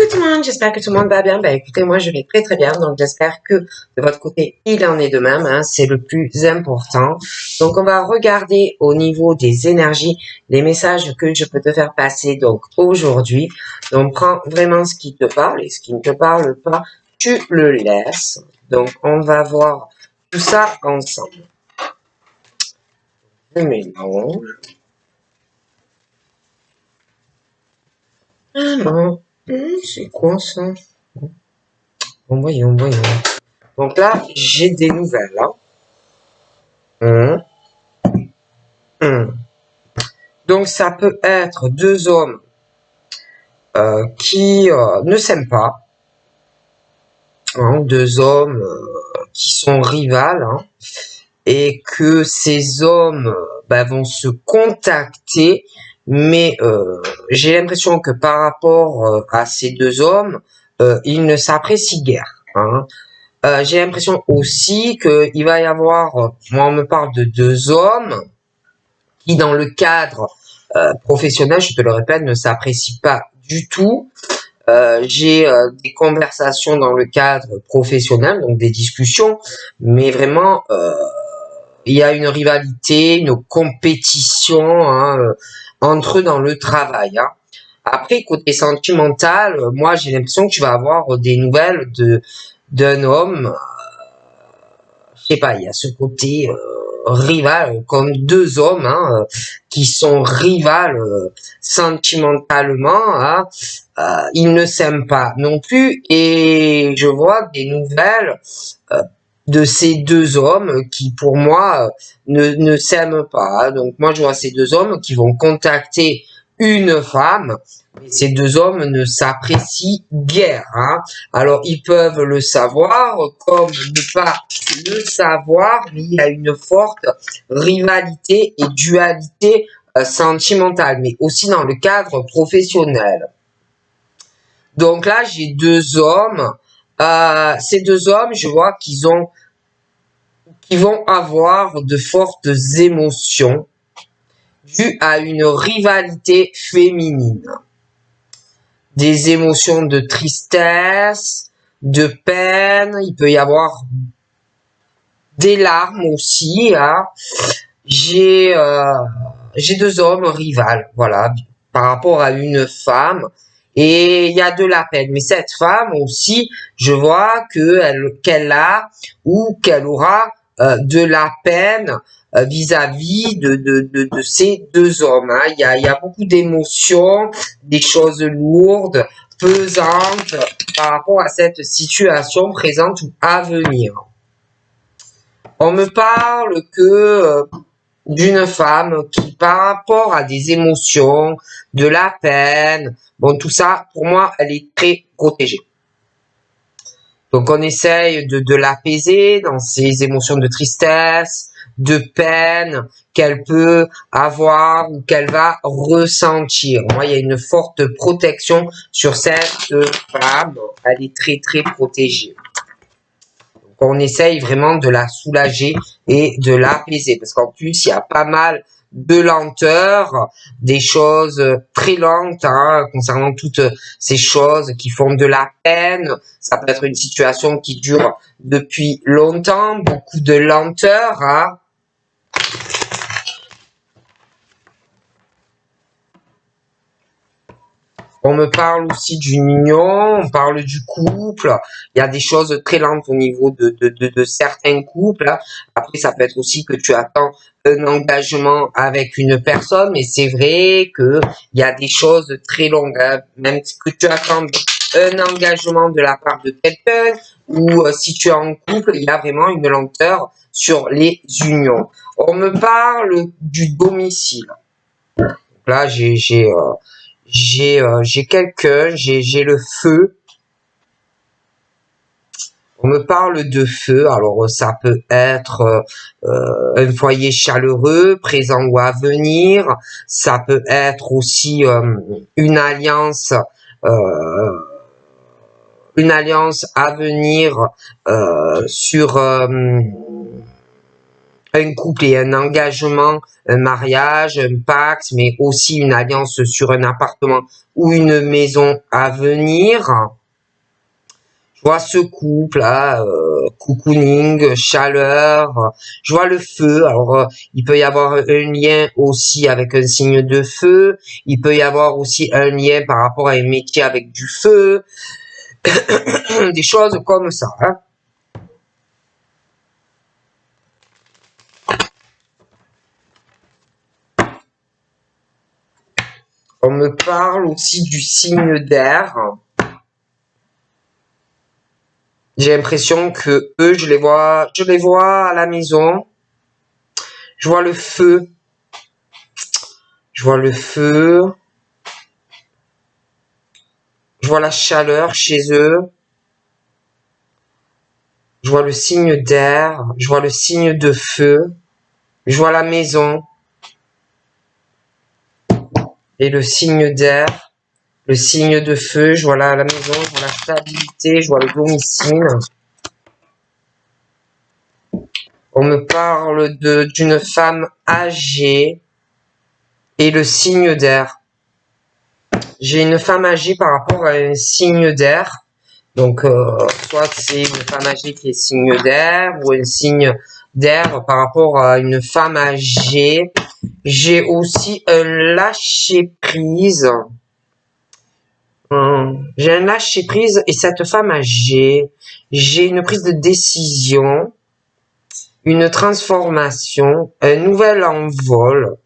Coucou tout le monde, j'espère que tout le monde va bien. Écoutez, moi je vais très très bien, donc j'espère que de votre côté il en est de même, hein, c'est le plus important. Donc on va regarder au niveau des énergies, les messages que je peux te faire passer donc aujourd'hui. Donc prends vraiment ce qui te parle et ce qui ne te parle pas, tu le laisses. Donc on va voir tout ça ensemble. Je mélange. Ah non, c'est quoi ça? Bon, voyons. Donc là, j'ai des nouvelles. Hein. Donc ça peut être deux hommes qui ne s'aiment pas, hein, deux hommes qui sont rivales, hein, et que ces hommes vont se contacter, mais j'ai l'impression que par rapport à ces deux hommes, ils ne s'apprécient guère. Hein. J'ai l'impression aussi qu'il va y avoir, moi on me parle de deux hommes qui dans le cadre professionnel, je te le répète, ne s'apprécient pas du tout. J'ai des conversations dans le cadre professionnel, donc des discussions, mais vraiment il y a une rivalité, une compétition, hein, entre eux dans le travail. Hein. Après, côté sentimental, moi j'ai l'impression que tu vas avoir des nouvelles d'un homme, je sais pas, il y a ce côté rival, comme deux hommes, hein, qui sont rivales sentimentalement, hein, ils ne s'aiment pas non plus, et je vois des nouvelles de ces deux hommes qui, pour moi, ne s'aiment pas. Donc moi, je vois ces deux hommes qui vont contacter une femme, et ces deux hommes ne s'apprécient guère. Hein. Alors, ils peuvent le savoir, comme ne pas le savoir, mais il y a une forte rivalité et dualité sentimentale, mais aussi dans le cadre professionnel. Donc là, j'ai deux hommes. Ces deux hommes, je vois qu'ils vont avoir de fortes émotions dues à une rivalité féminine. Des émotions de tristesse, de peine, il peut y avoir des larmes aussi. Hein. J'ai deux hommes rivales, voilà, par rapport à une femme. Et il y a de la peine. Mais cette femme aussi, je vois qu'elle a ou qu'elle aura de la peine vis-à-vis de ces deux hommes. Hein. Il y a beaucoup d'émotions, des choses lourdes, pesantes par rapport à cette situation présente ou à venir. On me parle que d'une femme qui, par rapport à des émotions, de la peine, bon, tout ça, pour moi, elle est très protégée. Donc, on essaye de l'apaiser dans ses émotions de tristesse, de peine qu'elle peut avoir ou qu'elle va ressentir. Moi, il y a une forte protection sur cette femme. Elle est très, très protégée. On essaye vraiment de la soulager et de l'apaiser. Parce qu'en plus, il y a pas mal de lenteur, des choses très lentes hein, concernant toutes ces choses qui font de la peine. Ça peut être une situation qui dure depuis longtemps, beaucoup de lenteur. Hein. On me parle aussi d'une union, on parle du couple. Il y a des choses très lentes au niveau de certains couples. Après, ça peut être aussi que tu attends un engagement avec une personne, mais c'est vrai que il y a des choses très longues. Hein. Même que tu attends un engagement de la part de quelqu'un ou si tu es en couple, il y a vraiment une lenteur sur les unions. On me parle du domicile. Donc là, j'ai quelqu'un, j'ai le feu. On me parle de feu, alors ça peut être un foyer chaleureux, présent ou à venir. Ça peut être aussi une alliance à venir sur un couple et un engagement, un mariage, un pacte, mais aussi une alliance sur un appartement ou une maison à venir. Je vois ce couple là, cocooning, chaleur. Je vois le feu. Alors, il peut y avoir un lien aussi avec un signe de feu. Il peut y avoir aussi un lien par rapport à un métier avec du feu. Des choses comme ça. Hein. On me parle aussi du signe d'air. J'ai l'impression que eux, je les vois à la maison. Je vois le feu. Je vois le feu. Je vois la chaleur chez eux. Je vois le signe d'air. Je vois le signe de feu. Je vois la maison. Et le signe d'air. Le signe de feu. Je vois la maison. Je vois la stabilité. Je vois le domicile. On me parle d'une femme âgée et le signe d'air. J'ai une femme âgée par rapport à un signe d'air. Donc, soit c'est une femme âgée qui est signe d'air ou un signe d'air par rapport à une femme âgée. J'ai aussi un lâcher-prise. J'ai un lâcher-prise et cette femme âgée, j'ai une prise de décision, une transformation, un nouvel envol.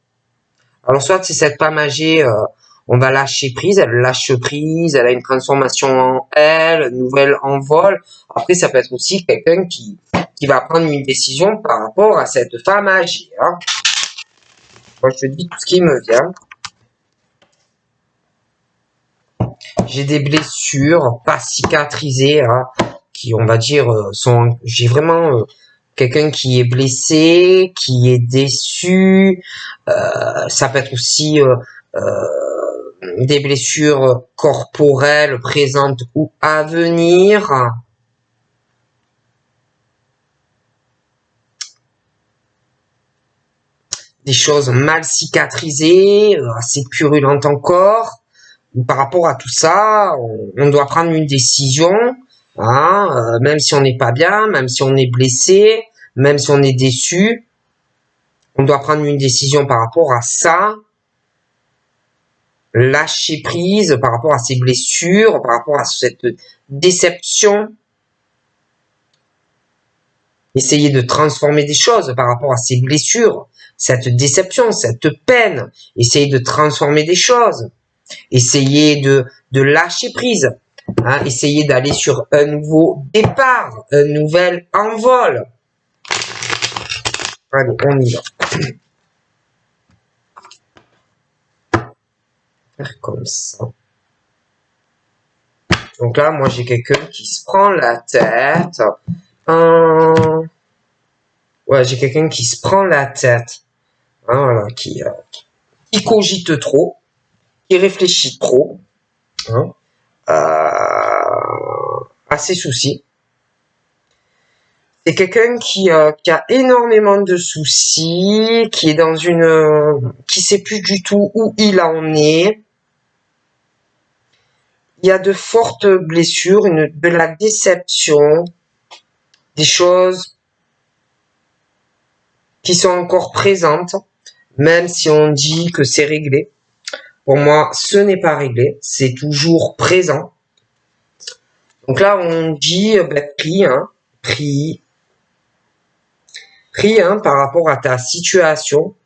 Alors, soit c'est cette femme âgée, on va lâcher prise, elle lâche prise, elle a une transformation en elle, un nouvel envol. Après, ça peut être aussi quelqu'un qui va prendre une décision par rapport à cette femme âgée. Hein. Moi, je te dis tout ce qui me vient. J'ai des blessures pas cicatrisées, hein, qui, on va dire, sont... J'ai vraiment quelqu'un qui est blessé, qui est déçu. Ça peut être aussi... des blessures corporelles présentes ou à venir. Des choses mal cicatrisées, assez purulentes encore. Par rapport à tout ça, on doit prendre une décision, hein, même si on n'est pas bien, même si on est blessé, même si on est déçu. On doit prendre une décision par rapport à ça. Lâcher prise par rapport à ces blessures, par rapport à cette déception. Essayer de transformer des choses par rapport à ces blessures, cette déception, cette peine. Essayer de transformer des choses. Essayer de lâcher prise. Hein, essayer d'aller sur un nouveau départ, un nouvel envol. Allez, on y va. Faire comme ça. Donc là, moi, j'ai quelqu'un qui se prend la tête. Ouais, j'ai quelqu'un qui se prend la tête. Hein, voilà, qui cogite trop, qui réfléchit trop. Hein, à ses soucis. C'est quelqu'un qui a énormément de soucis, qui est dans qui sait plus du tout où il en est. Il y a de fortes blessures, de la déception, des choses qui sont encore présentes, même si on dit que c'est réglé. Pour moi, ce n'est pas réglé, c'est toujours présent. Donc là, on dit, prie, hein, prie, hein, par rapport à ta situation.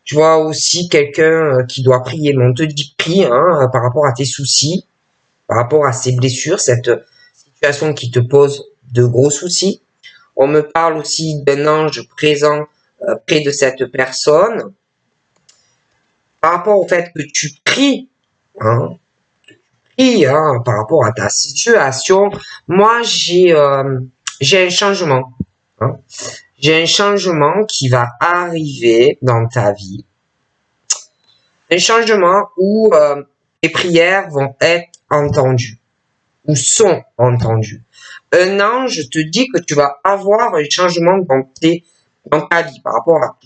Je vois aussi quelqu'un qui doit prier, mais on te dit prie, hein, par rapport à tes soucis, par rapport à ces blessures, cette situation qui te pose de gros soucis. On me parle aussi d'un ange présent près de cette personne. Par rapport au fait que tu pries, hein, par rapport à ta situation, moi j'ai un changement. Hein. J'ai un changement qui va arriver dans ta vie. Un changement où les prières vont être entendues ou sont entendues. Un ange te dit que tu vas avoir un changement dans tes dans ta vie par rapport à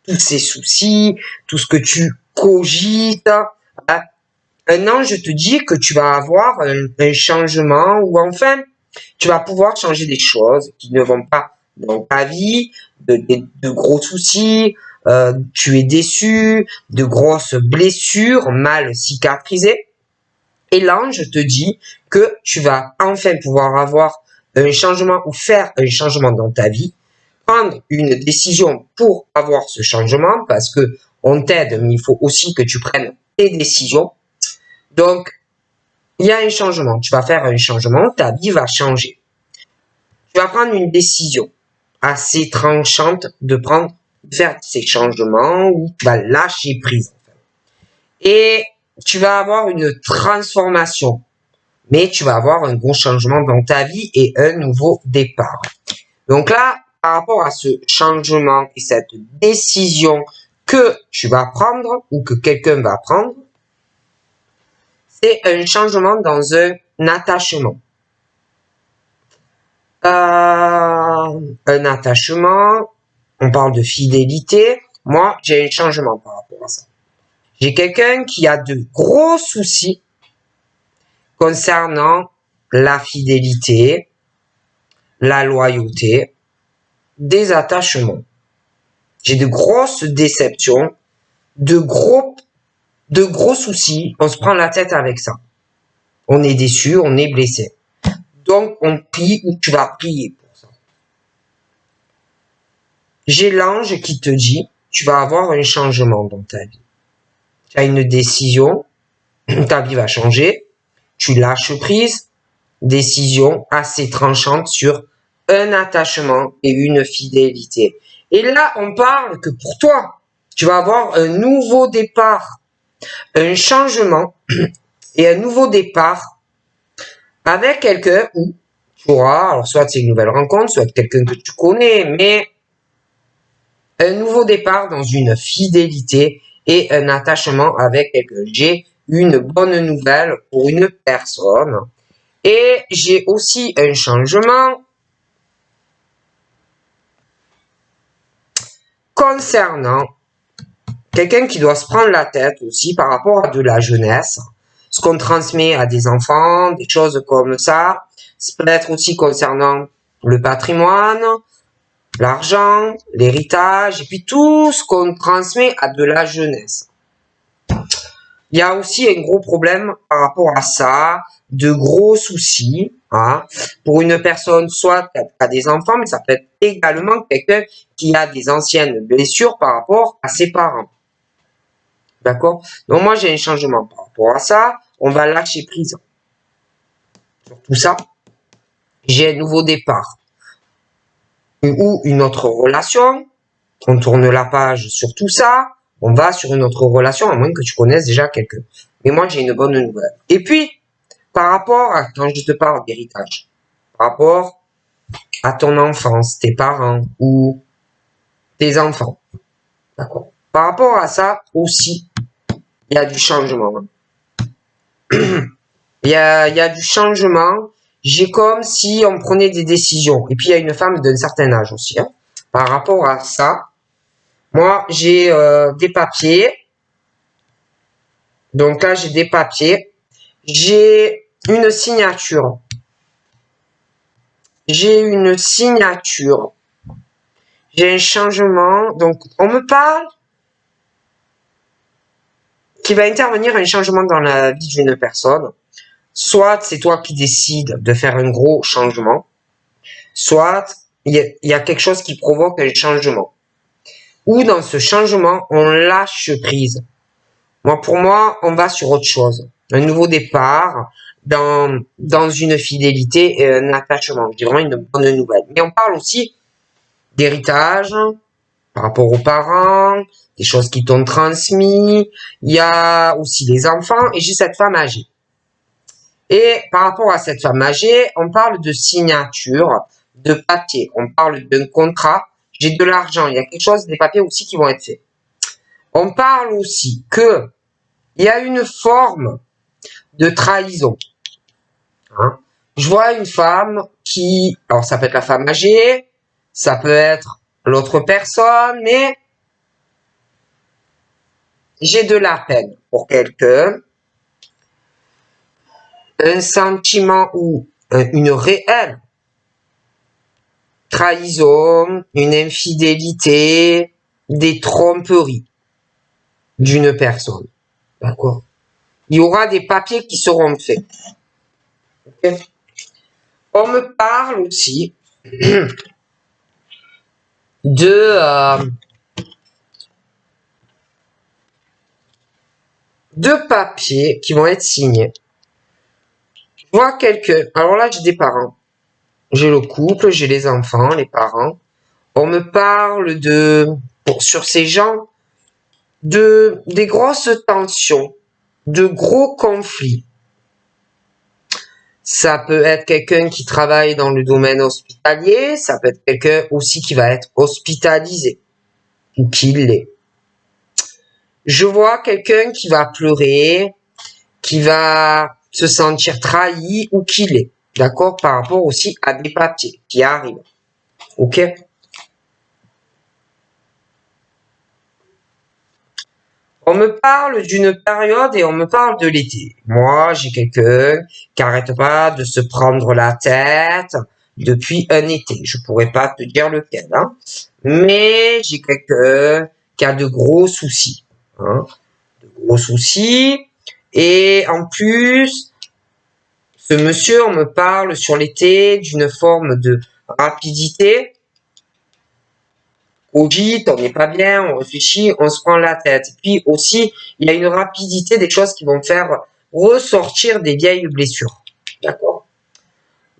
tous ces soucis, tout ce que tu cogites. Hein. Un ange te dit que tu vas avoir un changement ou enfin, tu vas pouvoir changer des choses qui ne vont pas dans ta vie, de gros soucis, tu es déçu, de grosses blessures mal cicatrisées. Et l'ange te dit que tu vas enfin pouvoir avoir un changement ou faire un changement dans ta vie, prendre une décision pour avoir ce changement parce que on t'aide, mais il faut aussi que tu prennes tes décisions. Donc, il y a un changement. Tu vas faire un changement, ta vie va changer. Tu vas prendre une décision assez tranchante de faire ces changements ou tu vas lâcher prise. Et tu vas avoir une transformation. Mais tu vas avoir un gros changement dans ta vie et un nouveau départ. Donc là, par rapport à ce changement et cette décision que tu vas prendre ou que quelqu'un va prendre, c'est un changement dans un attachement. Un attachement, on parle de fidélité. Moi, j'ai un changement par rapport à ça. J'ai quelqu'un qui a de gros soucis concernant la fidélité, la loyauté, des attachements. J'ai de grosses déceptions, de gros soucis. On se prend la tête avec ça. On est déçu, on est blessé. Donc, on prie ou tu vas prier pour ça. J'ai l'ange qui te dit, tu vas avoir un changement dans ta vie. Tu as une décision, ta vie va changer, tu lâches prise, décision assez tranchante sur un attachement et une fidélité. Et là, on parle que pour toi, tu vas avoir un nouveau départ, un changement et un nouveau départ avec quelqu'un où tu auras, alors soit c'est une nouvelle rencontre, soit quelqu'un que tu connais, mais un nouveau départ dans une fidélité et un attachement avec quelqu'un. J'ai une bonne nouvelle pour une personne et j'ai aussi un changement concernant quelqu'un qui doit se prendre la tête aussi par rapport à de la jeunesse, ce qu'on transmet à des enfants, des choses comme ça. Ça peut être aussi concernant le patrimoine, l'argent, l'héritage, et puis tout ce qu'on transmet à de la jeunesse. Il y a aussi un gros problème par rapport à ça, de gros soucis, hein, pour une personne, soit qui a des enfants, mais ça peut être également quelqu'un qui a des anciennes blessures par rapport à ses parents. D'accord? Donc moi, j'ai un changement par rapport à ça. On va lâcher prise sur tout ça. J'ai un nouveau départ. Ou une autre relation. On tourne la page sur tout ça. On va sur une autre relation, à moins que tu connaisses déjà quelqu'un. Mais moi, j'ai une bonne nouvelle. Et puis, par rapport à, quand je te parle d'héritage, par rapport à ton enfance, tes parents ou tes enfants. D'accord? Par rapport à ça aussi, il y a du changement. Il y a du changement. J'ai comme si on prenait des décisions. Et puis, il y a une femme d'un certain âge aussi. Hein. Par rapport à ça, moi, j'ai des papiers. Donc là, j'ai des papiers. J'ai une signature. J'ai une signature. J'ai un changement. Donc, on me parle qu'il va intervenir un changement dans la vie d'une personne. Soit c'est toi qui décides de faire un gros changement, soit il y a quelque chose qui provoque un changement. Ou dans ce changement, on lâche prise. Pour moi, on va sur autre chose. Un nouveau départ dans une fidélité et un attachement. Je dis vraiment une bonne nouvelle. Mais on parle aussi d'héritage par rapport aux parents, des choses qui t'ont transmis. Il y a aussi les enfants et j'ai cette femme âgée. Et par rapport à cette femme âgée, on parle de signature, de papier, on parle d'un contrat, j'ai de l'argent, il y a quelque chose, des papiers aussi qui vont être faits. On parle aussi que il y a une forme de trahison. Hein. Je vois une femme qui, alors ça peut être la femme âgée, ça peut être l'autre personne, mais j'ai de la peine pour quelqu'un, un sentiment ou une réelle trahison, une infidélité, des tromperies d'une personne. D'accord? Il y aura des papiers qui seront faits. Okay? On me parle aussi de papiers qui vont être signés. Je vois quelqu'un. Alors là, j'ai des parents. J'ai le couple, j'ai les enfants, les parents. On me parle sur ces gens, des grosses tensions, de gros conflits. Ça peut être quelqu'un qui travaille dans le domaine hospitalier, ça peut être quelqu'un aussi qui va être hospitalisé, ou qui l'est. Je vois quelqu'un qui va pleurer, qui va se sentir trahi ou qui l'est. D'accord? Par rapport aussi à des papiers qui arrivent. Ok? On me parle d'une période et on me parle de l'été. Moi, j'ai quelqu'un qui arrête pas de se prendre la tête depuis un été. Je pourrais pas te dire lequel, hein. Mais j'ai quelqu'un qui a de gros soucis, hein. De gros soucis. Et en plus, ce monsieur, on me parle sur l'été d'une forme de rapidité. On cogite, on n'est pas bien, on réfléchit, on se prend la tête. Puis aussi, il y a une rapidité des choses qui vont faire ressortir des vieilles blessures. D'accord?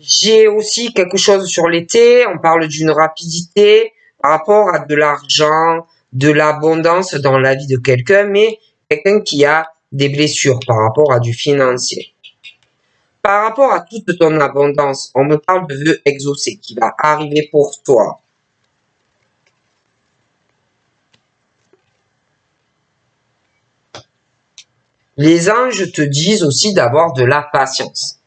J'ai aussi quelque chose sur l'été, on parle d'une rapidité par rapport à de l'argent, de l'abondance dans la vie de quelqu'un, mais quelqu'un qui a des blessures par rapport à du financier. Par rapport à toute ton abondance, on me parle de vœux exaucés qui va arriver pour toi. Les anges te disent aussi d'avoir de la patience.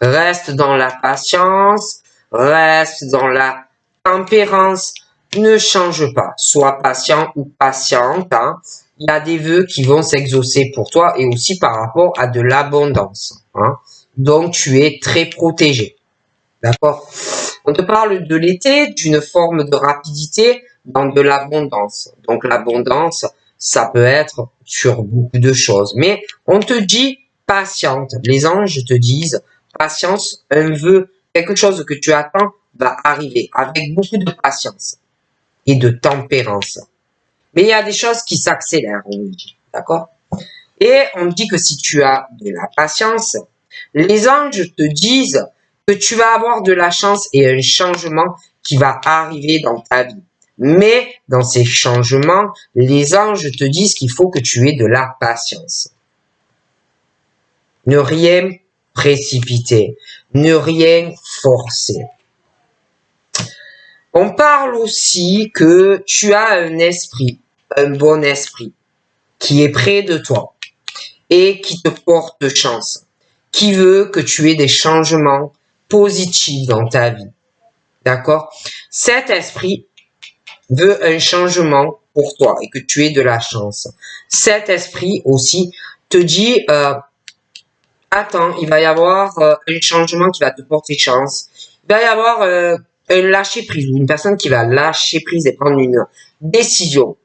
Reste dans la patience, reste dans la tempérance, ne change pas. Sois patient ou patiente, hein. Il y a des vœux qui vont s'exaucer pour toi et aussi par rapport à de l'abondance, hein. Donc tu es très protégé. D'accord? On te parle de l'été, d'une forme de rapidité dans de l'abondance. Donc l'abondance, ça peut être sur beaucoup de choses. Mais on te dit patiente. Les anges te disent patience, un vœu, quelque chose que tu attends va arriver avec beaucoup de patience et de tempérance. Mais il y a des choses qui s'accélèrent, on nous dit. D'accord? Et on dit que si tu as de la patience, les anges te disent que tu vas avoir de la chance et un changement qui va arriver dans ta vie. Mais dans ces changements, les anges te disent qu'il faut que tu aies de la patience. Ne rien précipiter, ne rien forcer. On parle aussi que tu as un esprit, un bon esprit, qui est près de toi et qui te porte chance, qui veut que tu aies des changements positifs dans ta vie. D'accord? Cet esprit veut un changement pour toi et que tu aies de la chance. Cet esprit aussi te dit, attends, il va y avoir un changement qui va te porter chance. Il va y avoir un lâcher prise, une personne qui va lâcher prise et prendre une décision.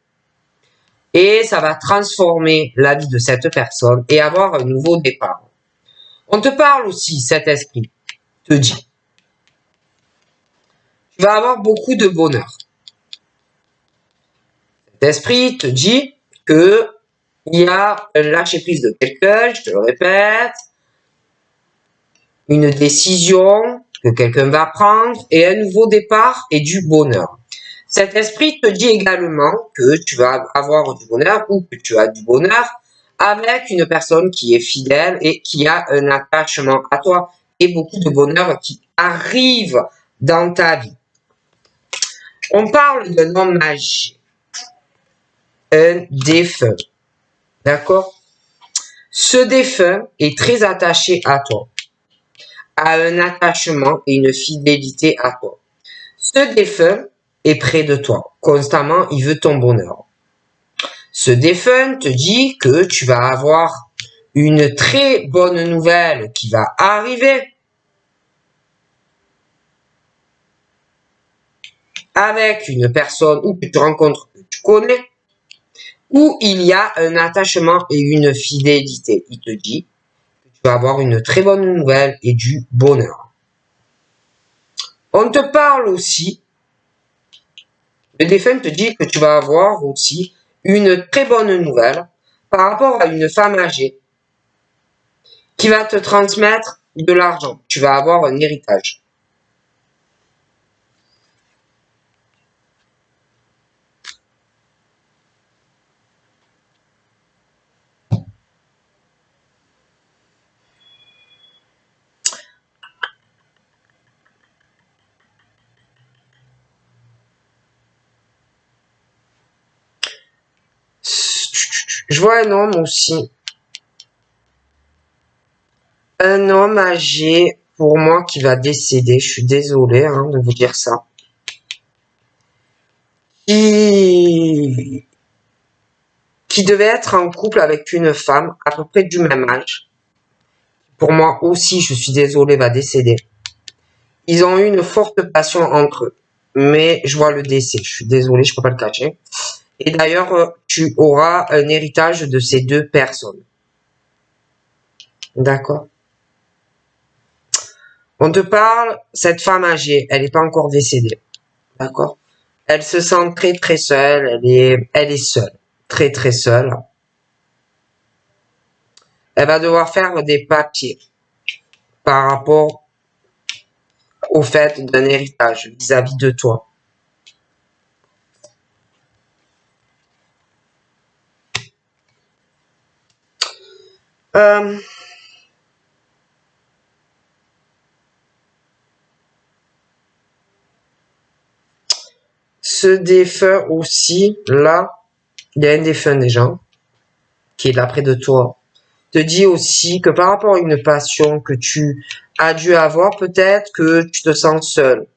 Et ça va transformer la vie de cette personne et avoir un nouveau départ. On te parle aussi, cet esprit te dit, tu vas avoir beaucoup de bonheur. Cet esprit te dit que il y a un lâcher prise de quelqu'un, je te le répète, une décision que quelqu'un va prendre et un nouveau départ et du bonheur. Cet esprit te dit également que tu vas avoir du bonheur ou que tu as du bonheur avec une personne qui est fidèle et qui a un attachement à toi et beaucoup de bonheur qui arrive dans ta vie. On parle d'un homme âgé, un défunt, d'accord? Ce défunt est très attaché à toi, a un attachement et une fidélité à toi. Ce défunt est près de toi. Constamment, il veut ton bonheur. Ce défunt te dit que tu vas avoir une très bonne nouvelle qui va arriver avec une personne ou que tu rencontres, que tu connais, où il y a un attachement et une fidélité. Il te dit que tu vas avoir une très bonne nouvelle et du bonheur. On te parle aussi, le défunt te dit que tu vas avoir aussi une très bonne nouvelle par rapport à une femme âgée qui va te transmettre de l'argent. Tu vas avoir un héritage. Je vois un homme aussi. Un homme âgé, pour moi, qui va décéder. Je suis désolé de vous dire ça. Qui devait être en couple avec une femme à peu près du même âge. Pour moi aussi, je suis désolé, va décéder. Ils ont eu une forte passion entre eux. Mais je vois le décès. Je suis désolé, je peux pas le cacher. Et d'ailleurs, tu auras un héritage de ces deux personnes. D'accord? On te parle, cette femme âgée, elle n'est pas encore décédée. D'accord? Elle se sent très très seule, elle est seule. Très très seule. Elle va devoir faire des papiers par rapport au fait d'un héritage vis-à-vis de toi. Ce défunt aussi, là, il y a un défunt déjà, qui est là près de toi, te dit aussi que par rapport à une passion que tu as dû avoir, peut-être que tu te sens seul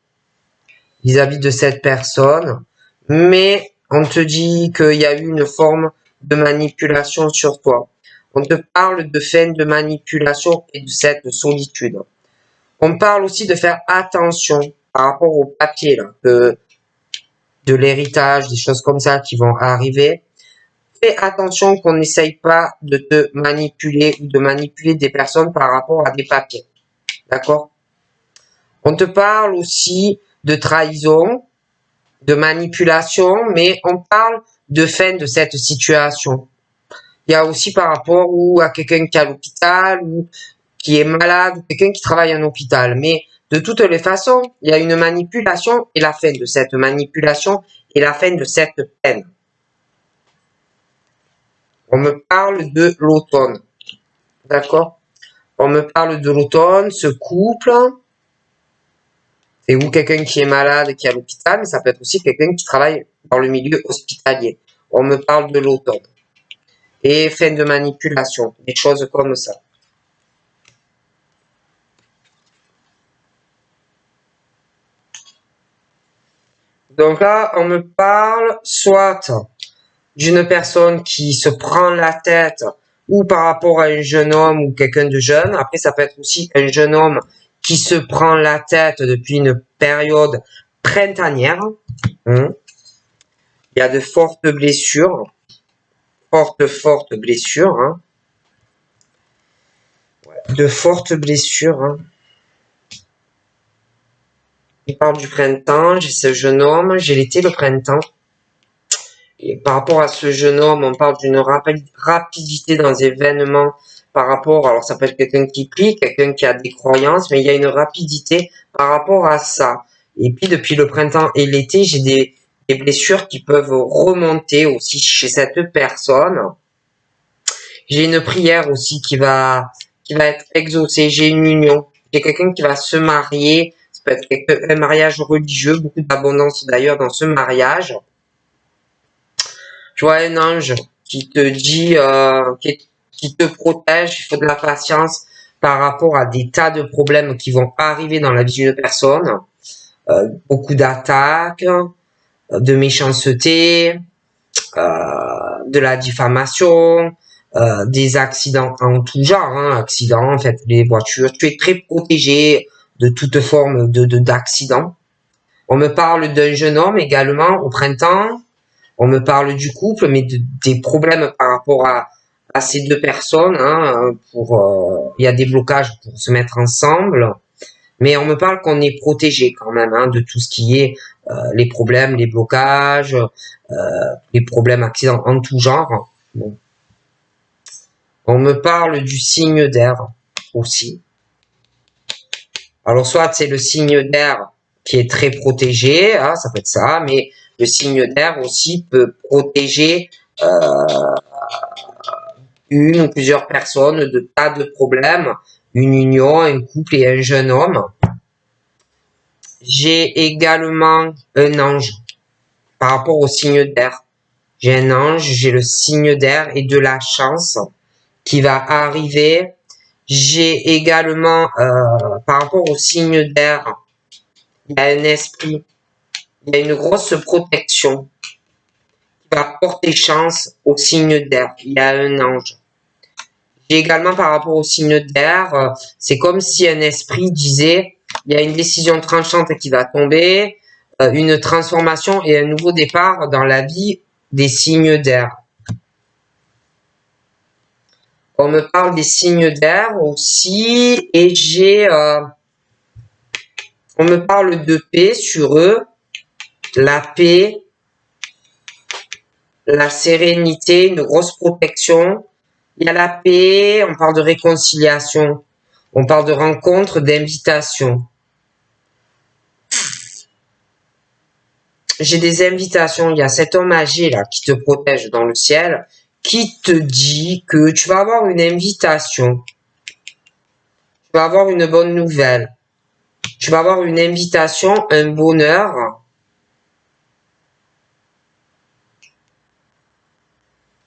vis-à-vis de cette personne, mais on te dit qu'il y a eu une forme de manipulation sur toi. On te parle de fin de manipulation et de cette solitude. On parle aussi de faire attention par rapport au papier, là, de l'héritage, des choses comme ça qui vont arriver. Fais attention qu'on n'essaye pas de te manipuler ou de manipuler des personnes par rapport à des papiers. D'accord? On te parle aussi de trahison, de manipulation, mais on parle de fin de cette situation. Il y a aussi par rapport à quelqu'un qui est à l'hôpital ou qui est malade, ou quelqu'un qui travaille en hôpital. Mais de toutes les façons, il y a une manipulation et la fin de cette manipulation et la fin de cette peine. On me parle de l'automne. D'accord? On me parle de l'automne, ce couple. C'est ou quelqu'un qui est malade, qui est à l'hôpital, mais ça peut être aussi quelqu'un qui travaille dans le milieu hospitalier. On me parle de l'automne. Et fin de manipulation, des choses comme ça. Donc là, on me parle soit d'une personne qui se prend la tête ou par rapport à un jeune homme ou quelqu'un de jeune. Après, ça peut être aussi un jeune homme qui se prend la tête depuis une période printanière. Il y a de fortes blessures. Fortes blessures. De fortes blessures. Il parle du printemps, j'ai ce jeune homme, j'ai l'été, le printemps. Et par rapport à ce jeune homme, on parle d'une rapidité dans les événements par rapport, alors ça peut être quelqu'un qui prie, quelqu'un qui a des croyances, mais il y a une rapidité par rapport à ça. Et puis depuis le printemps et l'été, j'ai des blessures qui peuvent remonter aussi chez cette personne. J'ai une prière aussi qui va être exaucée, j'ai une union, j'ai quelqu'un qui va se marier, ça peut être un mariage religieux, beaucoup d'abondance d'ailleurs dans ce mariage. Je vois un ange qui te dit, qui te protège, il faut de la patience par rapport à des tas de problèmes qui vont arriver dans la vie d'une personne, beaucoup d'attaques, de méchanceté, de la diffamation, des accidents en tout genre, hein, accidents, en fait, les voitures. Tu es très protégé de toute forme d'accident. On me parle d'un jeune homme également au printemps. On me parle du couple, mais des problèmes par rapport à ces deux personnes. Hein, il y a des blocages pour se mettre ensemble. Mais on me parle qu'on est protégé quand même hein, de tout ce qui est les problèmes, les blocages, les problèmes accidents en tout genre. Bon. On me parle du signe d'air aussi. Alors soit c'est le signe d'air qui est très protégé, hein, ça peut être ça, mais le signe d'air aussi peut protéger une ou plusieurs personnes de tas de problèmes, une union, un couple et un jeune homme. J'ai également un ange par rapport au signe d'air. J'ai un ange, j'ai le signe d'air et de la chance qui va arriver. J'ai également, par rapport au signe d'air, il y a un esprit, il y a une grosse protection qui va porter chance au signe d'air. Il y a un ange. J'ai également par rapport au signe d'air, c'est comme si un esprit disait, il y a une décision tranchante qui va tomber, une transformation et un nouveau départ dans la vie des signes d'air. On me parle des signes d'air aussi et on me parle de paix sur eux, la paix, la sérénité, une grosse protection. Il y a la paix, on parle de réconciliation, on parle de rencontre, d'invitation. J'ai des invitations, il y a cet homme âgé là qui te protège dans le ciel, qui te dit que tu vas avoir une invitation, tu vas avoir une bonne nouvelle, tu vas avoir une invitation, un bonheur,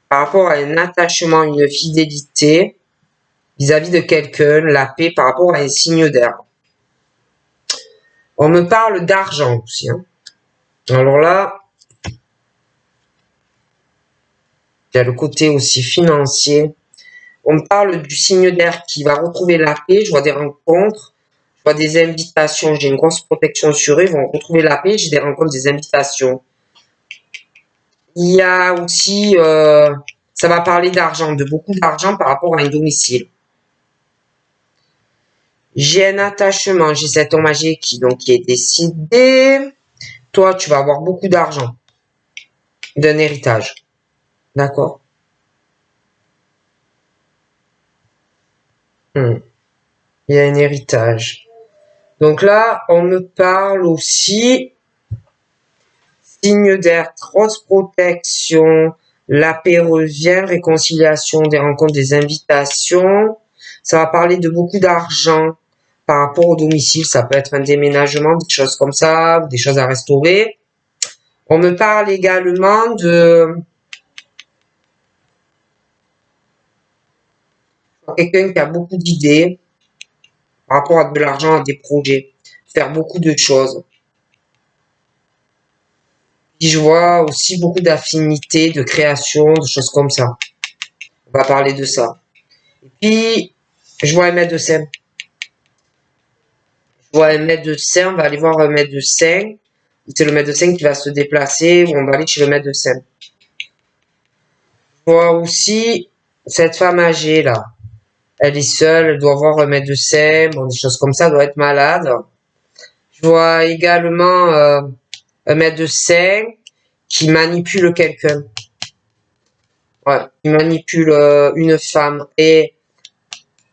par rapport à un attachement, une fidélité vis-à-vis de quelqu'un, la paix par rapport à un signe d'air. On me parle d'argent aussi. Hein. Alors là, il y a le côté aussi financier. On me parle du signe d'air qui va retrouver la paix. Je vois des rencontres, je vois des invitations. J'ai une grosse protection sur eux. Ils vont retrouver la paix. J'ai des rencontres, des invitations. Il y a aussi, ça va parler d'argent, de beaucoup d'argent par rapport à un domicile. J'ai un attachement, j'ai cet homme âgé qui est décidé. Toi, tu vas avoir beaucoup d'argent, d'un héritage. D'accord? Il y a un héritage. Donc là, on me parle aussi signe d'air, grosse protection, la paix revient, réconciliation, des rencontres, des invitations. Ça va parler de beaucoup d'argent par rapport au domicile. Ça peut être un déménagement, des choses comme ça, des choses à restaurer. On me parle également de quelqu'un qui a beaucoup d'idées par rapport à de l'argent, à des projets, faire beaucoup de choses. Puis je vois aussi beaucoup d'affinités, de création, de choses comme ça. On va parler de ça. Et puis, je vois un médecin. Je vois un médecin, on va aller voir un médecin. C'est le médecin qui va se déplacer ou on va aller chez le médecin. Je vois aussi cette femme âgée là. Elle est seule, elle doit voir un médecin, bon, des choses comme ça, elle doit être malade. Je vois également un médecin qui manipule quelqu'un. Ouais, il manipule une femme et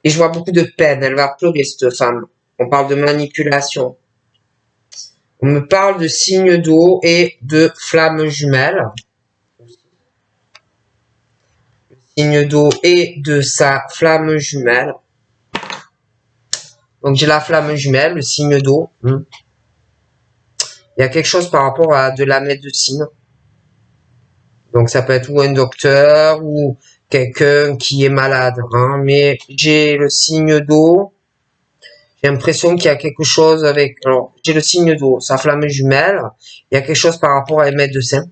je vois beaucoup de peine. Elle va pleurer cette femme. On parle de manipulation. On me parle de signes d'eau et de flammes jumelles. Le signe d'eau et de sa flamme jumelle. Donc j'ai la flamme jumelle, le signe d'eau. Il y a quelque chose par rapport à de la médecine. Donc ça peut être ou un docteur ou quelqu'un qui est malade. Hein. Mais j'ai le signe d'eau, J'ai l'impression qu'il y a quelque chose avec... Alors, j'ai le signe d'eau, sa flamme jumelle. Il y a quelque chose par rapport à un médecin.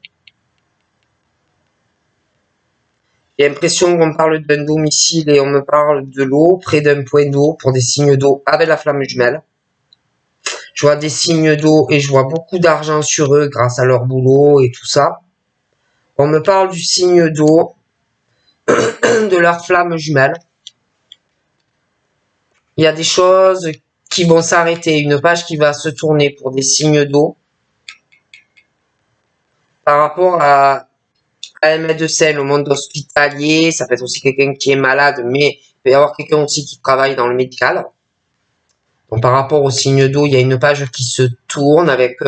J'ai l'impression qu'on parle d'un domicile et on me parle de l'eau, près d'un point d'eau, pour des signes d'eau avec la flamme jumelle. Je vois des signes d'eau et je vois beaucoup d'argent sur eux grâce à leur boulot et tout ça. On me parle du signe d'eau, de leur flamme jumelle. Il y a des choses qui vont s'arrêter, une page qui va se tourner pour des signes d'eau par rapport à un médecin, le monde hospitalier. Ça peut être aussi quelqu'un qui est malade, mais il peut y avoir quelqu'un aussi qui travaille dans le médical. Donc par rapport aux signes d'eau, il y a une page qui se tourne avec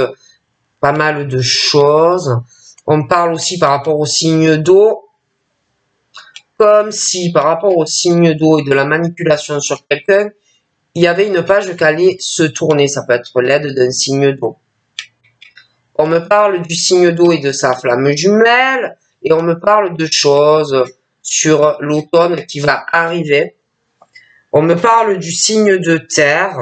pas mal de choses. On parle aussi par rapport aux signes d'eau, comme si par rapport aux signes d'eau et de la manipulation sur quelqu'un, il y avait une page qui allait se tourner. Ça peut être l'aide d'un signe d'eau. On me parle du signe d'eau et de sa flamme jumelle, et on me parle de choses sur l'automne qui va arriver. On me parle du signe de terre.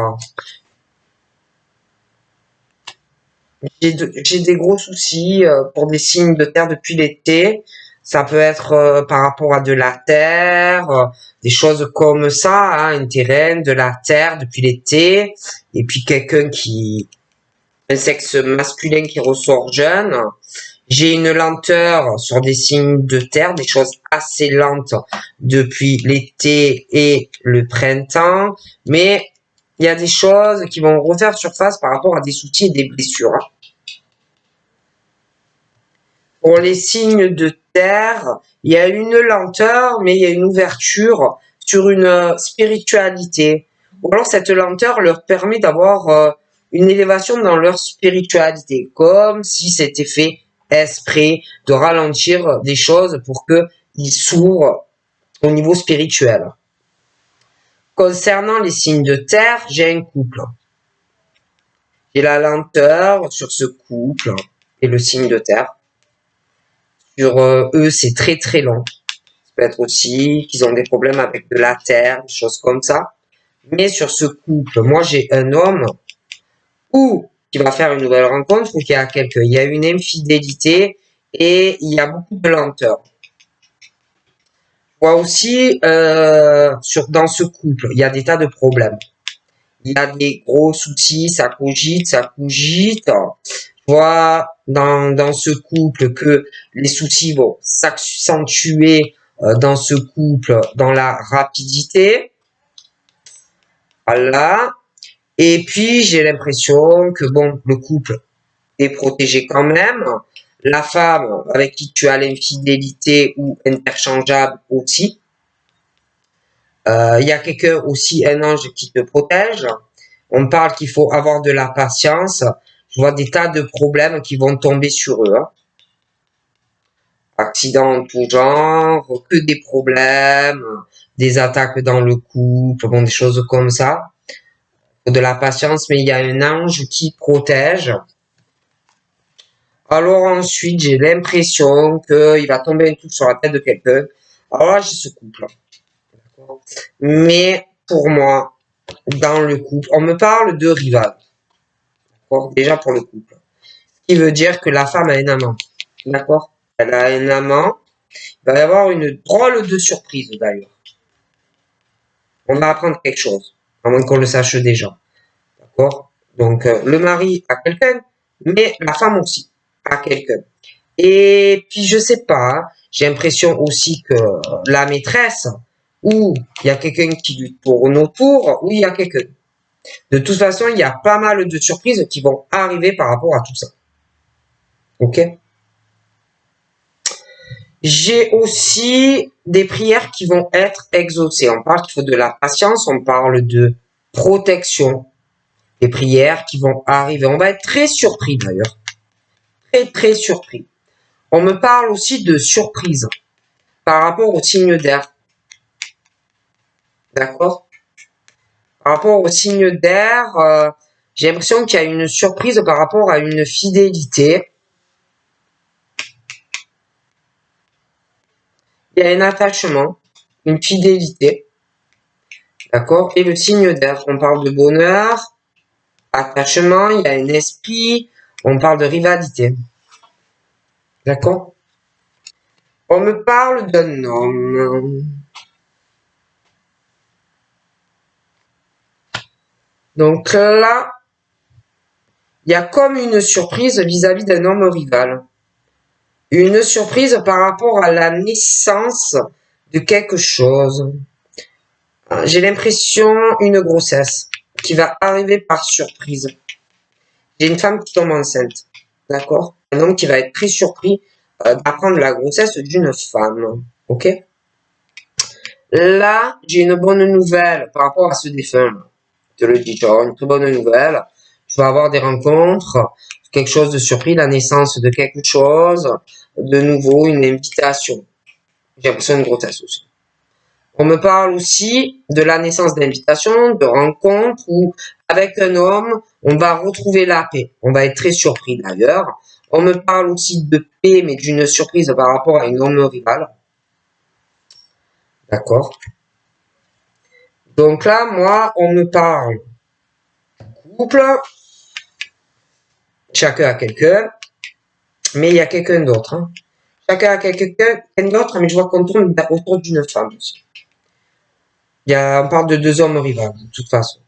J'ai des gros soucis pour des signes de terre depuis l'été. Ça peut être par rapport à de la terre, des choses comme ça, hein, un terrain, de la terre depuis l'été, et puis quelqu'un qui, un sexe masculin qui ressort jeune. J'ai une lenteur sur des signes de terre, des choses assez lentes depuis l'été et le printemps, mais il y a des choses qui vont refaire surface par rapport à des soucis et des blessures. Pour les signes de terre, il y a une lenteur, mais il y a une ouverture sur une spiritualité. Ou alors cette lenteur leur permet d'avoir une élévation dans leur spiritualité, comme si c'était fait exprès de ralentir des choses pour qu'ils s'ouvrent au niveau spirituel. Concernant les signes de terre, j'ai un couple. J'ai la lenteur sur ce couple et le signe de terre. Sur eux, c'est très très long. Ça peut être aussi qu'ils ont des problèmes avec de la terre, des choses comme ça. Mais sur ce couple, moi j'ai un homme ou qui va faire une nouvelle rencontre ou qui a quelqu'un. Il y a une infidélité et il y a beaucoup de lenteur. Je vois aussi dans ce couple, il y a des tas de problèmes. Il y a des gros soucis, ça cogite, ça cougite. Je vois dans ce couple que les soucis vont s'accentuer dans ce couple, dans la rapidité. Voilà. Et puis, j'ai l'impression que, bon, le couple est protégé quand même. La femme avec qui tu as l'infidélité ou interchangeable aussi. Il y a quelqu'un aussi, un ange qui te protège. On parle qu'il faut avoir de la patience. Je vois des tas de problèmes qui vont tomber sur eux. Hein. Accidents en tout genre, que des problèmes, des attaques dans le couple, bon, des choses comme ça. De la patience, mais il y a un ange qui protège. Alors ensuite, j'ai l'impression qu'il va tomber un truc sur la tête de quelqu'un. Alors là, j'ai ce couple. Mais pour moi, dans le couple, on me parle de rival. Déjà pour le couple. Ce qui veut dire que la femme a un amant. D'accord? Elle a un amant. Il va y avoir une drôle de surprise d'ailleurs. On va apprendre quelque chose. À moins qu'on le sache déjà. D'accord? Donc le mari a quelqu'un, mais la femme aussi a quelqu'un. Et puis je sais pas, j'ai l'impression aussi que la maîtresse, ou il y a quelqu'un qui lui tourne autour, ou il y a quelqu'un. De toute façon, il y a pas mal de surprises qui vont arriver par rapport à tout ça. Ok? J'ai aussi des prières qui vont être exaucées. On parle qu'il faut de la patience, on parle de protection. Des prières qui vont arriver. On va être très surpris d'ailleurs. Très très surpris. On me parle aussi de surprise par rapport au signe d'air. D'accord? Par rapport au signe d'air, j'ai l'impression qu'il y a une surprise par rapport à une fidélité. Il y a un attachement, une fidélité. D'accord? Et le signe d'air, on parle de bonheur, attachement, il y a un esprit, on parle de rivalité. D'accord? On me parle d'un homme. Donc là, il y a comme une surprise vis-à-vis d'un homme rival. Une surprise par rapport à la naissance de quelque chose. J'ai l'impression une grossesse qui va arriver par surprise. J'ai une femme qui tombe enceinte. D'accord? Un homme qui va être très surpris d'apprendre la grossesse d'une femme. Ok? Là, j'ai une bonne nouvelle par rapport à ce défunt. Je te le dis, tu vas avoir une très bonne nouvelle. Tu vas avoir des rencontres, quelque chose de surpris, la naissance de quelque chose, de nouveau, une invitation. J'ai l'impression d'une grossesse aussi. On me parle aussi de la naissance d'invitations, de rencontres où, avec un homme, on va retrouver la paix. On va être très surpris d'ailleurs. On me parle aussi de paix, mais d'une surprise par rapport à une homme rivale. D'accord? Donc là, moi, on me parle couple. Chacun a quelqu'un, mais il y a quelqu'un d'autre. Hein. Chacun a quelqu'un d'autre, mais je vois qu'on tourne autour d'une femme aussi. On parle de deux hommes rivales, de toute façon.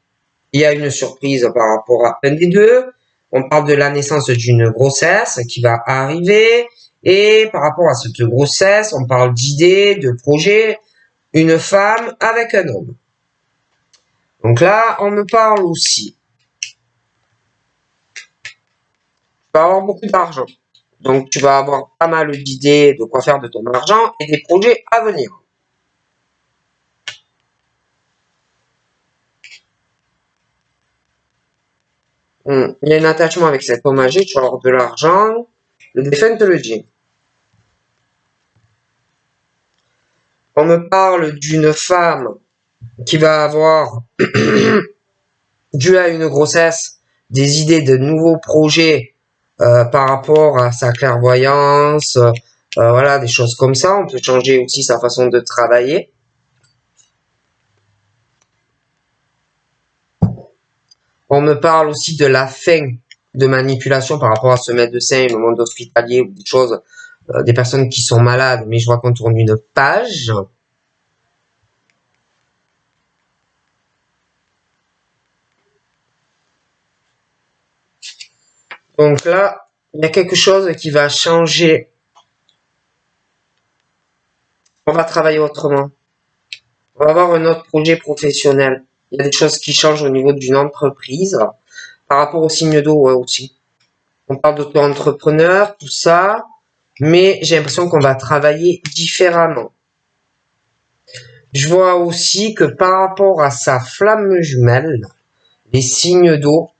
Il y a une surprise par rapport à un des deux. On parle de la naissance d'une grossesse qui va arriver. Et par rapport à cette grossesse, on parle d'idées, de projets. Une femme avec un homme. Donc là, on me parle aussi. Tu vas avoir beaucoup d'argent. Donc tu vas avoir pas mal d'idées de quoi faire de ton argent et des projets à venir. Il y a un attachement avec cet homme âgé, tu vas avoir de l'argent. Le défunt te le dit. On me parle d'une femme qui va avoir, dû à une grossesse, des idées de nouveaux projets par rapport à sa clairvoyance, voilà, des choses comme ça. On peut changer aussi sa façon de travailler. On me parle aussi de la fin de manipulation par rapport à ce médecin, le monde hospitalier ou des choses, des personnes qui sont malades, mais je vois qu'on tourne une page. Donc là, il y a quelque chose qui va changer. On va travailler autrement. On va avoir un autre projet professionnel. Il y a des choses qui changent au niveau d'une entreprise. Par rapport au signe d'eau, ouais, aussi. On parle d'auto-entrepreneur, tout ça. Mais j'ai l'impression qu'on va travailler différemment. Je vois aussi que par rapport à sa flamme jumelle, les signes d'eau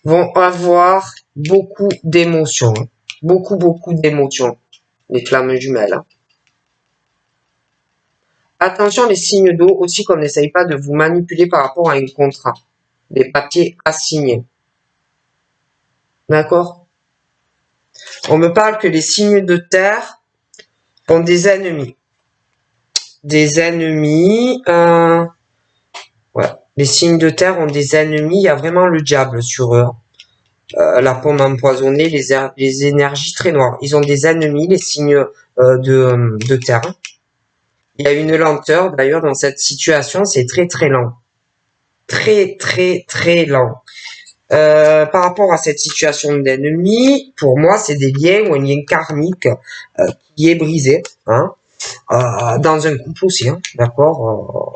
vont avoir beaucoup d'émotions. Beaucoup d'émotions. Les flammes jumelles. Hein. Attention les signes d'eau aussi qu'on n'essaye pas de vous manipuler par rapport à un contrat. Des papiers à signer. D'accord? On me parle que les signes de terre ont des ennemis. Des ennemis. Ouais. Les signes de terre ont des ennemis. Il y a vraiment le diable sur eux. La pomme empoisonnée, les énergies très noires. Ils ont des ennemis, les signes de terre. Il y a une lenteur d'ailleurs dans cette situation, c'est très lent. Très lent. Par rapport à cette situation d'ennemi, pour moi, c'est des liens ou un lien karmique qui est brisé, hein, dans un couple aussi, hein, d'accord.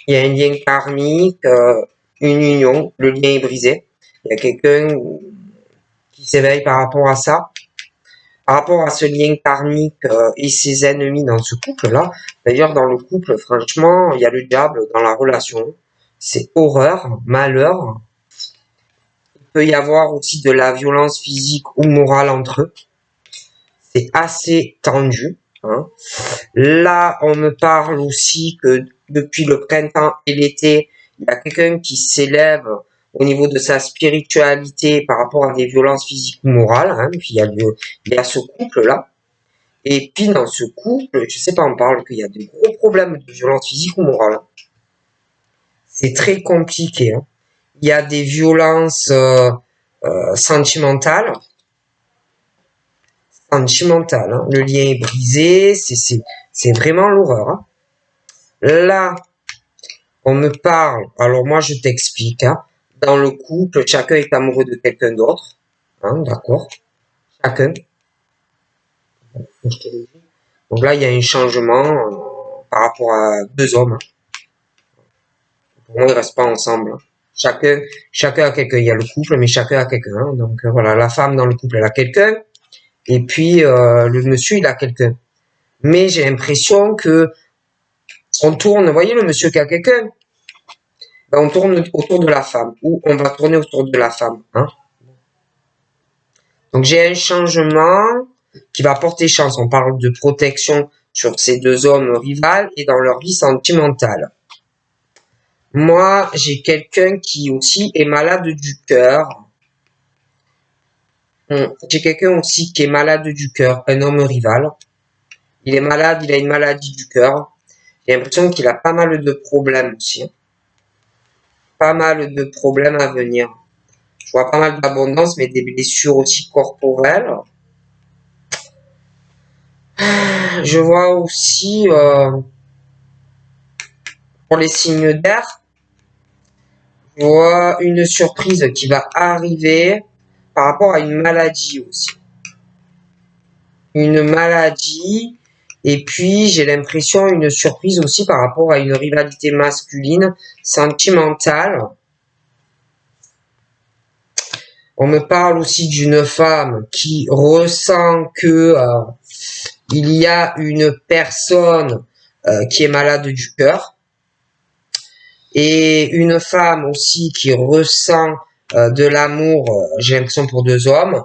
Il y a un lien karmique, une union, le lien est brisé. Il y a quelqu'un qui s'éveille par rapport à ça. Par rapport à ce lien karmique et ses ennemis dans ce couple-là, d'ailleurs dans le couple, franchement, il y a le diable dans la relation. C'est horreur, malheur. Il peut y avoir aussi de la violence physique ou morale entre eux. C'est assez tendu. Hein. Là, on me parle aussi que depuis le printemps et l'été, il y a quelqu'un qui s'élève au niveau de sa spiritualité par rapport à des violences physiques ou morales. Hein. Puis il y a ce couple-là. Et puis dans ce couple, je sais pas, on parle qu'il y a de gros problèmes de violence physique ou morale. C'est très compliqué. Hein. Il y a des violences sentimentales. Hein. Le lien est brisé, c'est vraiment l'horreur. Hein. Là, on me parle, alors moi je t'explique, hein. Dans le couple, chacun est amoureux de quelqu'un d'autre. Hein, d'accord. Chacun. Donc là, il y a un changement par rapport à deux hommes. Pour moi, ils restent pas ensemble. Chacun a quelqu'un. Il y a le couple, mais chacun a quelqu'un. Hein. Donc voilà, la femme dans le couple, elle a quelqu'un. Et puis le monsieur, il a quelqu'un. Mais j'ai l'impression que on tourne, vous voyez le monsieur qui a quelqu'un, ben, on tourne autour de la femme, ou on va tourner autour de la femme. Hein. Donc j'ai un changement qui va porter chance. On parle de protection sur ces deux hommes rivales et dans leur vie sentimentale. Moi, j'ai quelqu'un qui aussi est malade du cœur. J'ai quelqu'un aussi qui est malade du cœur, un homme rival. Il est malade, il a une maladie du cœur. J'ai l'impression qu'il a pas mal de problèmes aussi. Pas mal de problèmes à venir. Je vois pas mal d'abondance, mais des blessures aussi corporelles. Je vois aussi, pour les signes d'air, je vois une surprise qui va arriver par rapport à une maladie aussi. Une maladie, et puis j'ai l'impression une surprise aussi par rapport à une rivalité masculine, sentimentale. On me parle aussi d'une femme qui ressent que il y a une personne qui est malade du cœur et une femme aussi qui ressent de l'amour, j'ai l'impression pour deux hommes.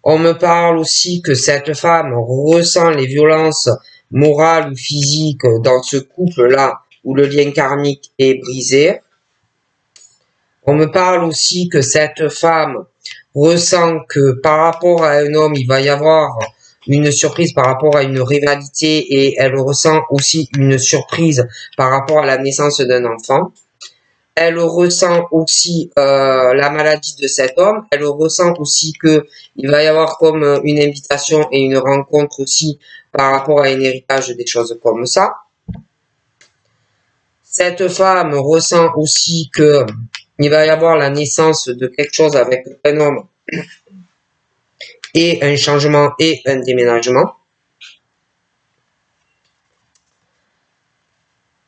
On me parle aussi que cette femme ressent les violences morales ou physiques dans ce couple-là où le lien karmique est brisé. On me parle aussi que cette femme ressent que par rapport à un homme, il va y avoir une surprise par rapport à une rivalité et elle ressent aussi une surprise par rapport à la naissance d'un enfant. Elle ressent aussi la maladie de cet homme. Elle ressent aussi que il va y avoir comme une invitation et une rencontre aussi par rapport à un héritage, des choses comme ça. Cette femme ressent aussi que il va y avoir la naissance de quelque chose avec un homme et un changement et un déménagement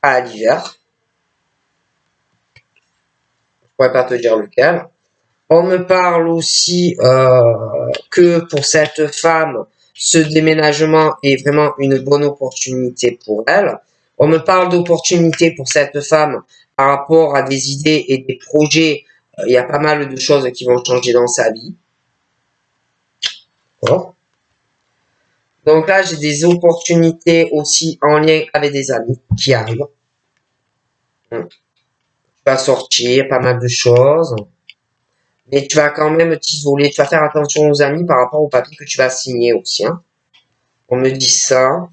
à l'hiver. Je pourrais pas te dire lequel. On me parle aussi que pour cette femme, ce déménagement est vraiment une bonne opportunité pour elle. On me parle d'opportunité pour cette femme par rapport à des idées et des projets. Il y a pas mal de choses qui vont changer dans sa vie. D'accord. Donc là, j'ai des opportunités aussi en lien avec des amis qui arrivent. Tu vas sortir, pas mal de choses. Mais tu vas quand même t'isoler. Tu vas faire attention aux amis par rapport au papier que tu vas signer aussi. Hein. On me dit ça.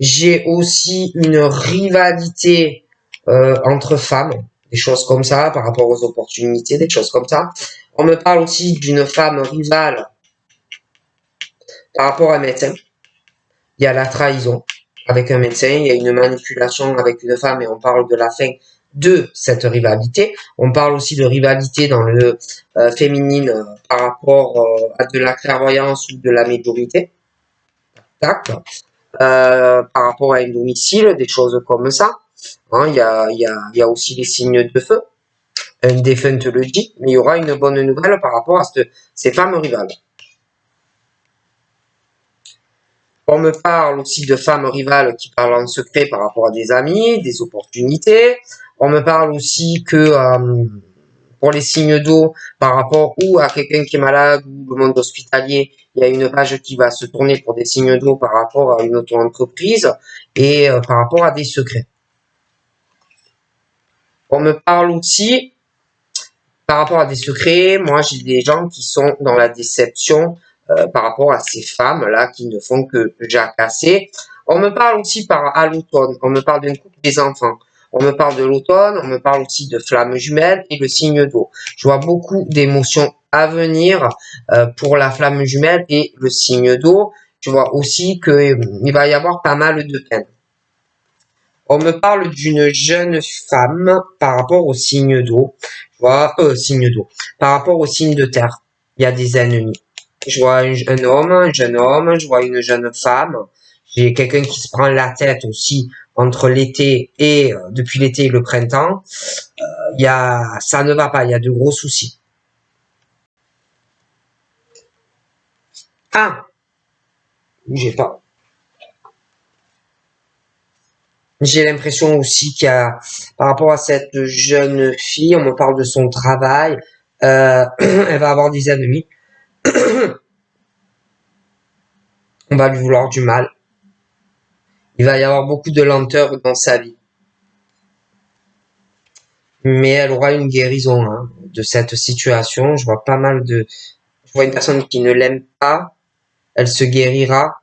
J'ai aussi une rivalité entre femmes. Des choses comme ça par rapport aux opportunités, des choses comme ça. On me parle aussi d'une femme rivale par rapport à un médecin. Il y a la trahison avec un médecin. Il y a une manipulation avec une femme et on parle de la fin de cette rivalité. On parle aussi de rivalité dans le féminine par rapport à de la clairvoyance ou de la médiumnité. Tac. Par rapport à un domicile, des choses comme ça. Hein, il y a aussi les signes de feu. Un défunt te le dit, mais il y aura une bonne nouvelle par rapport à ces femmes rivales. On me parle aussi de femmes rivales qui parlent en secret par rapport à des amis, des opportunités. On me parle aussi que pour les signes d'eau, par rapport ou à quelqu'un qui est malade ou le monde hospitalier, il y a une page qui va se tourner pour des signes d'eau par rapport à une auto-entreprise et par rapport à des secrets. On me parle aussi par rapport à des secrets. Moi, j'ai des gens qui sont dans la déception par rapport à ces femmes-là qui ne font que jacasser. On me parle aussi à l'automne, on me parle d'une couple des enfants. On me parle de l'automne, on me parle aussi de flammes jumelles et le signe d'eau. Je vois beaucoup d'émotions à venir pour la flamme jumelle et le signe d'eau. Je vois aussi qu'il va y avoir pas mal de peine. On me parle d'une jeune femme par rapport au signe d'eau. Je vois, signe d'eau. Par rapport au signe de terre, il y a des ennemis. Je vois un homme, un jeune homme, je vois une jeune femme. J'ai quelqu'un qui se prend la tête aussi entre l'été et depuis l'été et le printemps. Ça ne va pas, il y a de gros soucis. Ah, j'ai pas. J'ai l'impression aussi qu'il y a, par rapport à cette jeune fille, on me parle de son travail, elle va avoir des ennemis. On va lui vouloir du mal. Il va y avoir beaucoup de lenteur dans sa vie. Mais elle aura une guérison hein, de cette situation. Je vois pas mal de... Je vois une personne qui ne l'aime pas. Elle se guérira.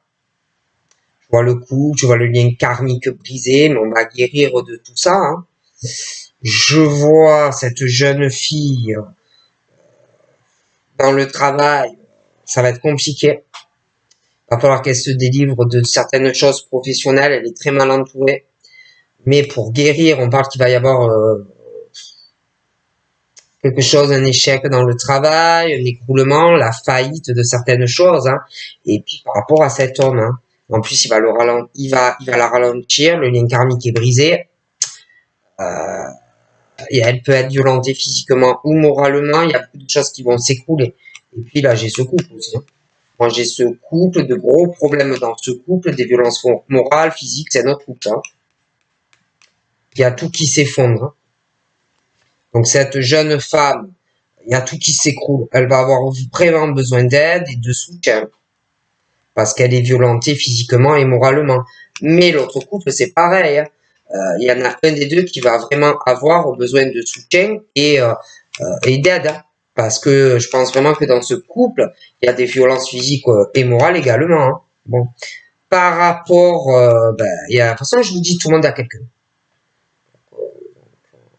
Je vois le coup, je vois le lien karmique brisé, mais on va guérir de tout ça. Hein. Je vois cette jeune fille dans le travail. Ça va être compliqué. Il va falloir qu'elle se délivre de certaines choses professionnelles. Elle est très mal entourée. Mais pour guérir, on parle qu'il va y avoir quelque chose, un échec dans le travail, un écroulement, la faillite de certaines choses. Hein. Et puis par rapport à cet homme, hein, en plus il va la ralentir, le lien karmique est brisé. Et elle peut être violentée physiquement ou moralement. Il y a beaucoup de choses qui vont s'écrouler. Et puis là, j'ai ce couple aussi. Hein. Moi, j'ai ce couple, de gros problèmes dans ce couple, des violences morales, physiques, c'est notre couple. Hein. Il y a tout qui s'effondre. Hein. Donc cette jeune femme, il y a tout qui s'écroule. Elle va avoir vraiment besoin d'aide et de soutien parce qu'elle est violentée physiquement et moralement. Mais l'autre couple, c'est pareil. Hein. Il y en a un des deux qui va vraiment avoir besoin de soutien et d'aide. Hein. Parce que je pense vraiment que dans ce couple, il y a des violences physiques et morales également. Hein. Bon. Par rapport, il y a, de toute façon, je vous dis, tout le monde a quelqu'un.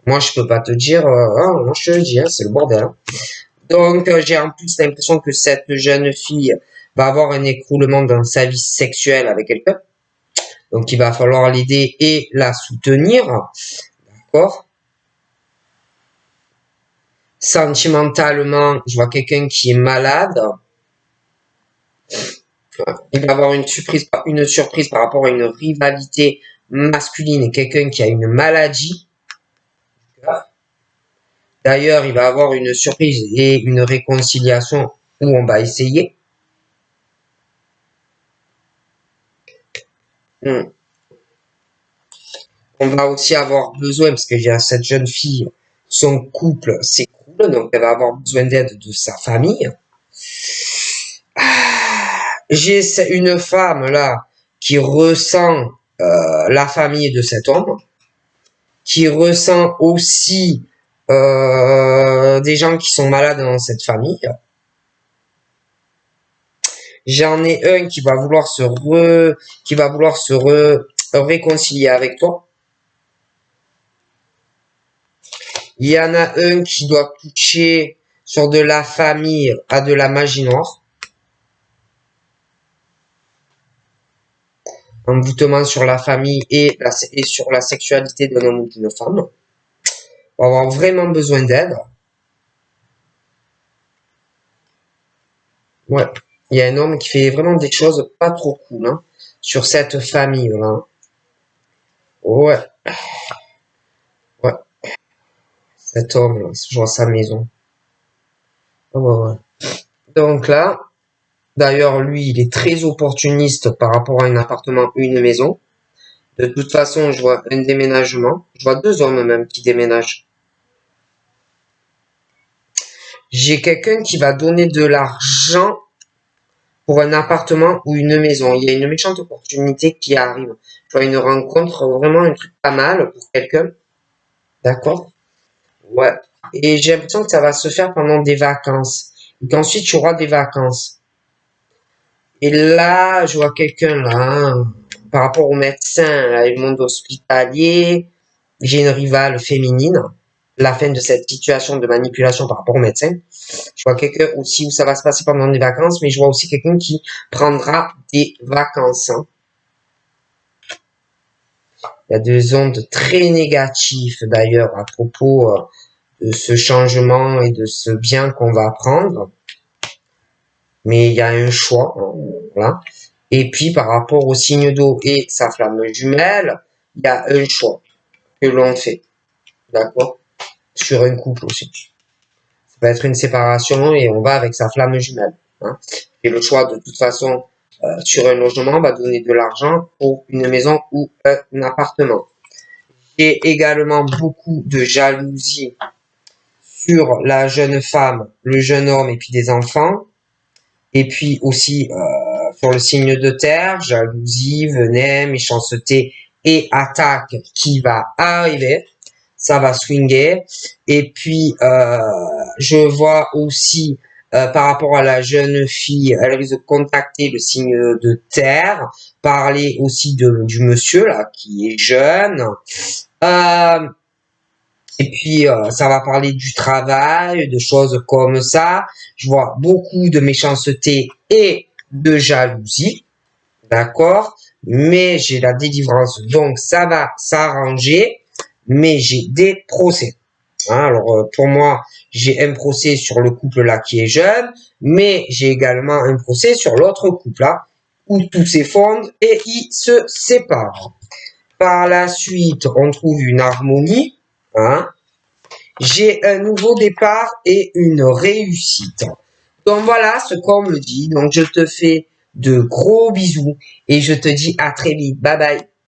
Moi, je peux pas te dire, moi, je te le dis, hein, c'est le bordel. Hein. Donc, j'ai en plus l'impression que cette jeune fille va avoir un écroulement dans sa vie sexuelle avec quelqu'un. Donc, il va falloir l'aider et la soutenir. D'accord? Sentimentalement, je vois quelqu'un qui est malade. Il va avoir une surprise par rapport à une rivalité masculine et quelqu'un qui a une maladie. D'ailleurs, il va avoir une surprise et une réconciliation où on va essayer. On va aussi avoir besoin, parce que j'ai cette jeune fille, son couple s'écroule, donc elle va avoir besoin d'aide de sa famille. J'ai une femme là qui ressent la famille de cet homme, qui ressent aussi des gens qui sont malades dans cette famille. J'en ai un qui va vouloir réconcilier avec toi. Il y en a un qui doit toucher sur de la famille à de la magie noire. Envoûtement sur la famille et sur la sexualité d'un homme ou d'une femme. On va avoir vraiment besoin d'aide. Ouais. Il y a un homme qui fait vraiment des choses pas trop cool, hein, sur cette famille-là. Ouais. Ouais. Cet homme-là, je vois sa maison. Ouais. Donc là, d'ailleurs, lui, il est très opportuniste par rapport à un appartement, une maison. De toute façon, je vois un déménagement. Je vois deux hommes même qui déménagent. J'ai quelqu'un qui va donner de l'argent pour un appartement ou une maison. Il y a une méchante opportunité qui arrive. Je vois une rencontre, vraiment un truc pas mal pour quelqu'un. D'accord? Ouais. Et j'ai l'impression que ça va se faire pendant des vacances. Et qu'ensuite, tu auras des vacances. Et là, je vois quelqu'un là, hein, par rapport au médecin et au monde hospitalier, j'ai une rivale féminine. La fin de cette situation de manipulation par rapport au médecin. Je vois quelqu'un aussi où ça va se passer pendant les vacances, mais je vois aussi quelqu'un qui prendra des vacances. Hein. Il y a des ondes très négatives d'ailleurs à propos de ce changement et de ce bien qu'on va prendre. Mais il y a un choix. Hein, voilà. Et puis par rapport au signe d'eau et sa flamme jumelle, il y a un choix que l'on fait. D'accord? Sur un couple aussi. Ça peut être une séparation et on va avec sa flamme jumelle. Hein. Et le choix de toute façon sur un logement va donner de l'argent pour une maison ou un appartement. J'ai également beaucoup de jalousie sur la jeune femme, le jeune homme et puis des enfants. Et puis aussi sur le signe de terre, jalousie, venin, méchanceté et attaque qui va arriver. Ça va swinger. Et puis, je vois aussi, par rapport à la jeune fille, elle risque de contacter le signe de terre, parler aussi du monsieur, là, qui est jeune. Et puis, ça va parler du travail, de choses comme ça. Je vois beaucoup de méchanceté et de jalousie. D'accord? Mais j'ai la délivrance, donc ça va s'arranger. Mais j'ai des procès. Hein, alors, pour moi, j'ai un procès sur le couple là qui est jeune, mais j'ai également un procès sur l'autre couple là, où tout s'effondre et ils se séparent. Par la suite, on trouve une harmonie. Hein. J'ai un nouveau départ et une réussite. Donc voilà ce qu'on me dit. Donc je te fais de gros bisous et je te dis à très vite. Bye bye.